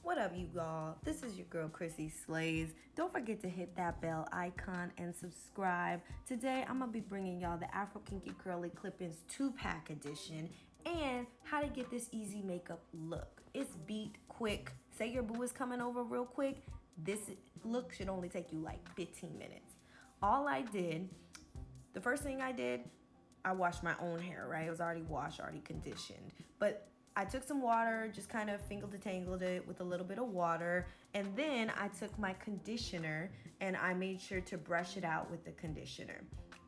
What up, you all? This is your girl, Chrissy Slays. Don't forget to hit that bell icon and subscribe. Today, I'm going to be bringing y'all the Afro Kinky Curly Clip-Ins 2-pack edition and how to get this easy makeup look. It's beat quick. Say your boo is coming over real quick. This look should only take you like 15 minutes. All I did, the first thing I did, I washed my own hair, right? It was already washed, already conditioned. But I took some water, just kind of fingered it with a little bit of water. And then I took my conditioner and I made sure to brush it out with the conditioner.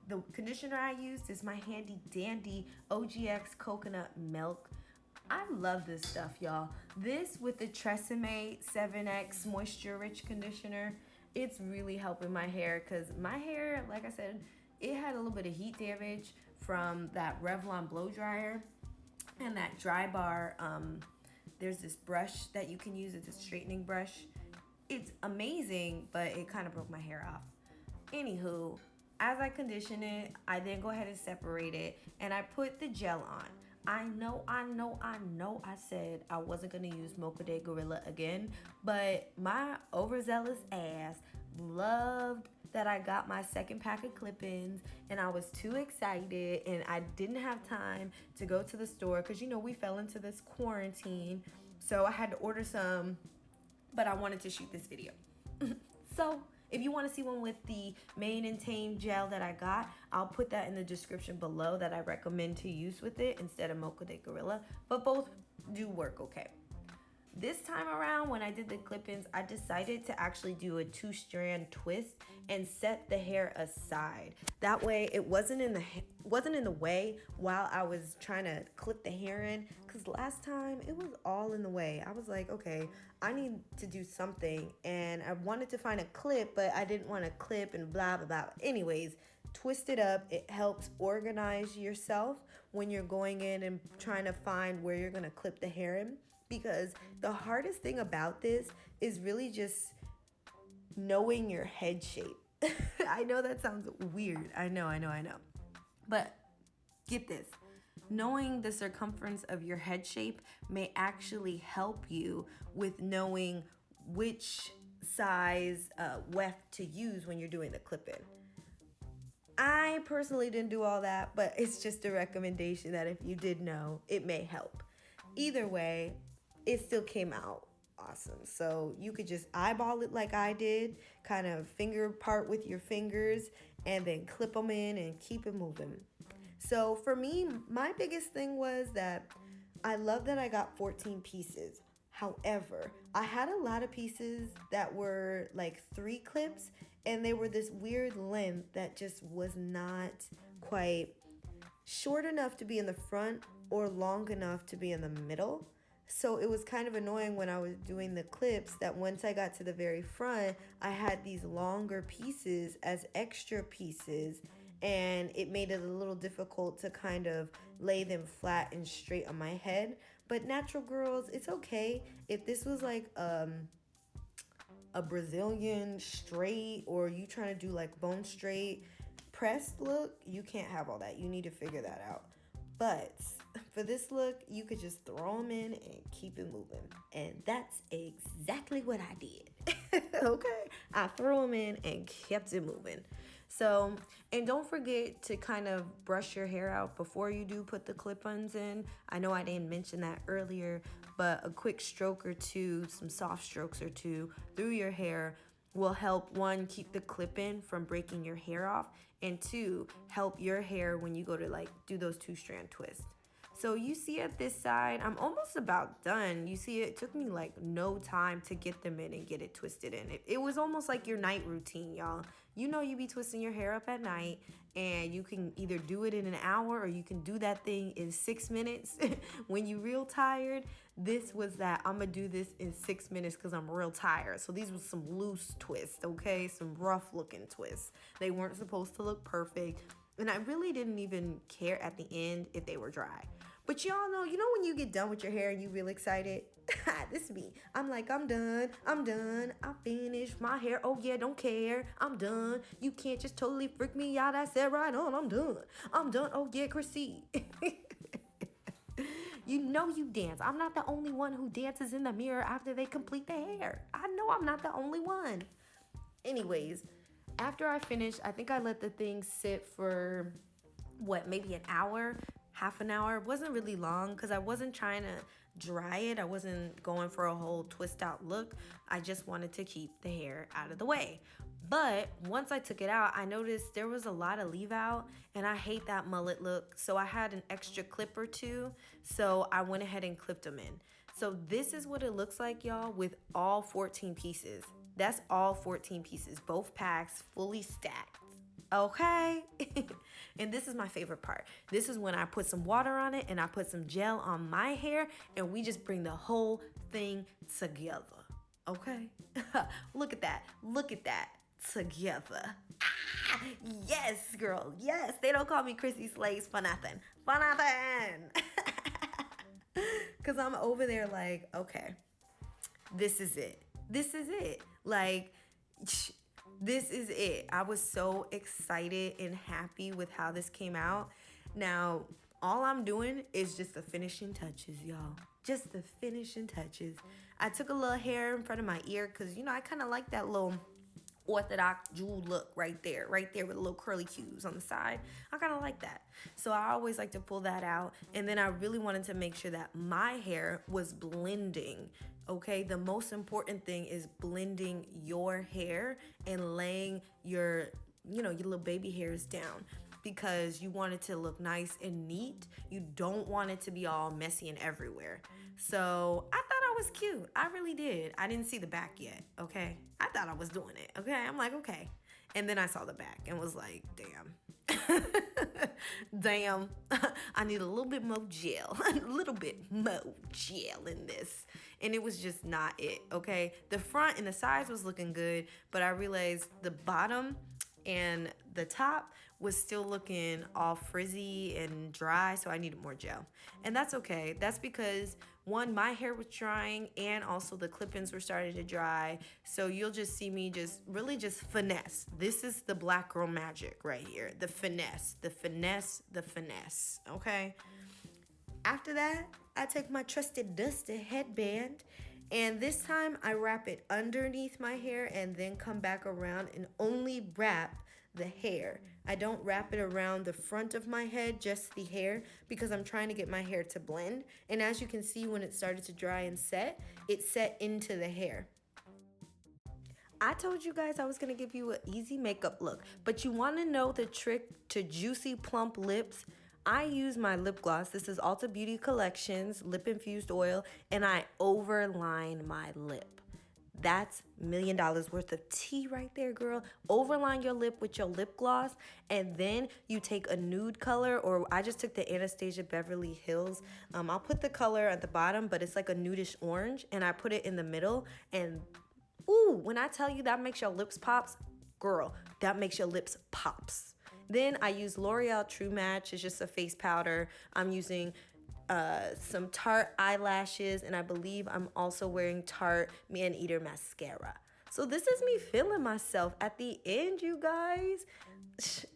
The conditioner I used is my handy dandy OGX coconut milk. I love this stuff, y'all. This with the Tresemme 7X moisture rich conditioner, it's really helping my hair because my hair, like I said, it had a little bit of heat damage from that Revlon blow dryer. And that dry bar, there's this brush that you can use. It's a straightening brush. It's amazing, but it kind of broke my hair off. Anywho, as I condition it, I then go ahead and separate it, and I put the gel on. I know I said I wasn't going to use Mocha de Gorilla again, but my overzealous ass loved that I got my second pack of clip-ins, and I was too excited, and I didn't have time to go to the store because, you know, we fell into this quarantine, so I had to order some, but I wanted to shoot this video. So if you want to see one with the Mane and Tame gel that I got, I'll put that in the description below that I recommend to use with it instead of Mocha de Gorilla, but both do work okay. This time around, when I did the clip-ins, I decided to actually do a 2-strand twist and set the hair aside. That way, it wasn't in the way while I was trying to clip the hair in. Because last time, it was all in the way. I was like, okay, I need to do something. And I wanted to find a clip, but I didn't want to clip and blah, blah, blah. Anyways, twist it up. It helps organize yourself when you're going in and trying to find where you're going to clip the hair in. Because the hardest thing about this is really just knowing your head shape. I know that sounds weird. I know. But get this. Knowing the circumference of your head shape may actually help you with knowing which size weft to use when you're doing the clip-in. I personally didn't do all that, but it's just a recommendation that if you did know, it may help. Either way, it still came out awesome. So you could just eyeball it like I did, kind of finger part with your fingers, and then clip them in and keep it moving. So for me, my biggest thing was that I love that I got 14 pieces. However, I had a lot of pieces that were like 3 clips, and they were this weird length that just was not quite short enough to be in the front or long enough to be in the middle. So it was kind of annoying when I was doing the clips that once I got to the very front, I had these longer pieces as extra pieces, and it made it a little difficult to kind of lay them flat and straight on my head. But natural girls, it's okay. If this was like a Brazilian straight, or you trying to do like bone straight pressed look, you can't have all that. You need to figure that out. But for this look, you could just throw them in and keep it moving. And that's exactly what I did. Okay? I threw them in and kept it moving. So, and don't forget to kind of brush your hair out before you do put the clip-ons in. I know I didn't mention that earlier, but a quick stroke or two, some soft strokes or two through your hair will help, 1, keep the clip-in from breaking your hair off, and 2, help your hair when you go to like do those 2-strand twists. So you see at this side, I'm almost about done. You see, it took me like no time to get them in and get it twisted in. It was almost like your night routine, y'all. You know, you be twisting your hair up at night, and you can either do it in an hour or you can do that thing in 6 minutes when you're real tired. This was that. I'm gonna do this in 6 minutes because I'm real tired. So these were some loose twists, okay? Some rough looking twists. They weren't supposed to look perfect. And I really didn't even care at the end if they were dry. But y'all know, you know when you get done with your hair and you real excited? This is me. I'm like, I'm done. I finished my hair. Oh yeah, don't care. I'm done. You can't just totally freak me out. I said right on, I'm done. Oh yeah, Chrissy. You know you dance. I'm not the only one who dances in the mirror after they complete their hair. I know I'm not the only one. Anyways, after I finished, I think I let the thing sit for maybe an hour, half an hour. It wasn't really long because I wasn't trying to dry it. I wasn't going for a whole twist out look. I just wanted to keep the hair out of the way. But once I took it out, I noticed there was a lot of leave out, and I hate that mullet look. So I had an extra clip or two. So I went ahead and clipped them in. So this is what it looks like, y'all, with all 14 pieces. That's all 14 pieces, both packs fully stacked. Okay. And this is my favorite part. This is when I put some water on it and I put some gel on my hair, and we just bring the whole thing together. Okay. Look at that. Look at that. Together. Ah, yes, girl. Yes. They don't call me Chrissy Slays for nothing. For nothing. Because I'm over there like, okay, this is it. This is it. Like, this is it. I was so excited and happy with how this came out. Now, all I'm doing is just the finishing touches, y'all. Just the finishing touches. I took a little hair in front of my ear because, I kind of like that little orthodox jewel look right there with a little curly cues on the side. I kind of like that. So I always like to pull that out. And then I really wanted to make sure that my hair was blending. Okay, the most important thing is blending your hair and laying your little baby hairs down, because you want it to look nice and neat. You don't want it to be all messy and everywhere. So I thought I was cute. I really did. I didn't see the back yet, okay? I thought I was doing it, okay? I'm like, okay. And then I saw the back and was like, damn. Damn. I need a little bit more gel. A little bit more gel in this. And it was just not it, okay? The front and the sides was looking good, but I realized the bottom and the top was still looking all frizzy and dry, so I needed more gel. And that's okay. That's because, one, my hair was drying, and also the clip-ins were starting to dry. So you'll just see me just finesse. This is the black girl magic right here. The finesse, the finesse, the finesse, okay? After that, I take my trusted dusted headband, and this time I wrap it underneath my hair and then come back around and only wrap the hair. I don't wrap it around the front of my head, just the hair, because I'm trying to get my hair to blend. And as you can see, when it started to dry and set, it set into the hair. I told you guys I was going to give you an easy makeup look, but you want to know the trick to juicy, plump lips? I use my lip gloss. This is Ulta Beauty Collections Lip Infused Oil, and I overline my lip. That's $1 million worth of tea right there, girl. Overline your lip with your lip gloss, and then you take a nude color, or I just took the Anastasia Beverly Hills. I'll put the color at the bottom, but it's like a nudish orange, and I put it in the middle, and ooh, when I tell you that makes your lips pops, girl, that makes your lips pops. Then I use L'Oreal True Match. It's just a face powder. I'm using some Tarte eyelashes, and I believe I'm also wearing Tarte Man Eater mascara. So this is me feeling myself at the end, you guys.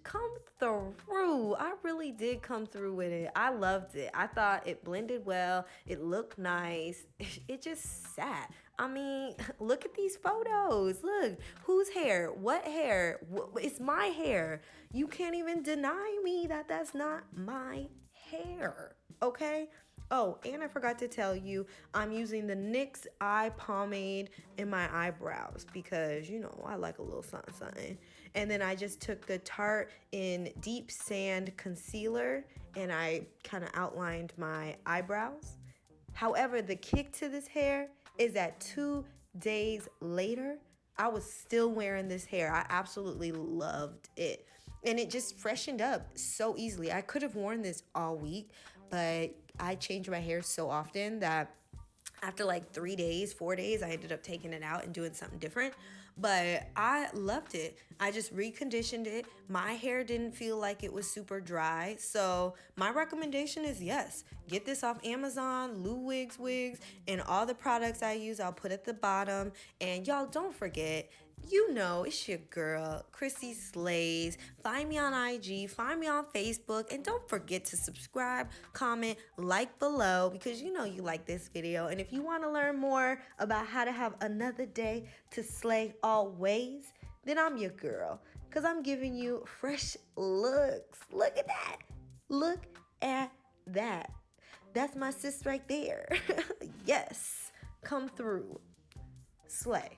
Come through. I really did come through with it. I loved it. I thought it blended well. It looked nice. It just sat. I mean, look at these photos. Look, whose hair? What hair? It's my hair. You can't even deny me that that's not my hair. Okay? Oh, and I forgot to tell you, I'm using the NYX eye pomade in my eyebrows because, I like a little something, something. And then I just took the Tarte in Deep Sand Concealer, and I kind of outlined my eyebrows. However, the kick to this hair is that 2 days later, I was still wearing this hair. I absolutely loved it. And it just freshened up so easily. I could have worn this all week, but I change my hair so often that after like 3 days, 4 days, I ended up taking it out and doing something different. But I loved it. I just reconditioned it. My hair didn't feel like it was super dry. So my recommendation is yes, get this off Amazon, Lou Wigs, and all the products I use I'll put at the bottom. And y'all don't forget, You know, it's your girl, Chrissy Slays. Find me on IG, find me on Facebook, and don't forget to subscribe, comment, like below because you know you like this video. And if you want to learn more about how to have another day to slay always, then I'm your girl because I'm giving you fresh looks. Look at that. Look at that. That's my sis right there. Yes, come through. Slay.